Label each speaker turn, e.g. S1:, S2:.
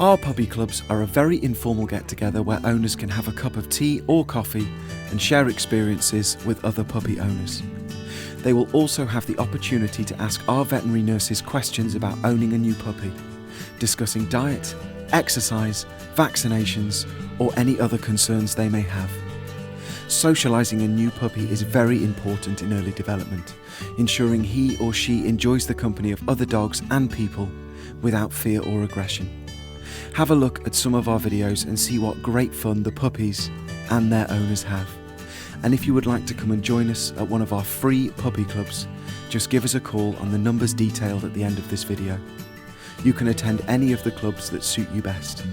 S1: Our puppy clubs are a very informal get-together where owners can have a cup of tea or coffee and share experiences with other puppy owners. They will also have the opportunity to ask our veterinary nurses questions about owning a new puppy, discussing diet, exercise, vaccinations, or any other concerns they may have. Socialising a new puppy is very important in early development, ensuring he or she enjoys the company of other dogs and people without fear or aggression. Have a look at some of our videos and see what great fun the puppies and their owners have. And if you would like to come and join us at one of our free puppy clubs, just give us a call on the numbers detailed at the end of this video. You can attend any of the clubs that suit you best.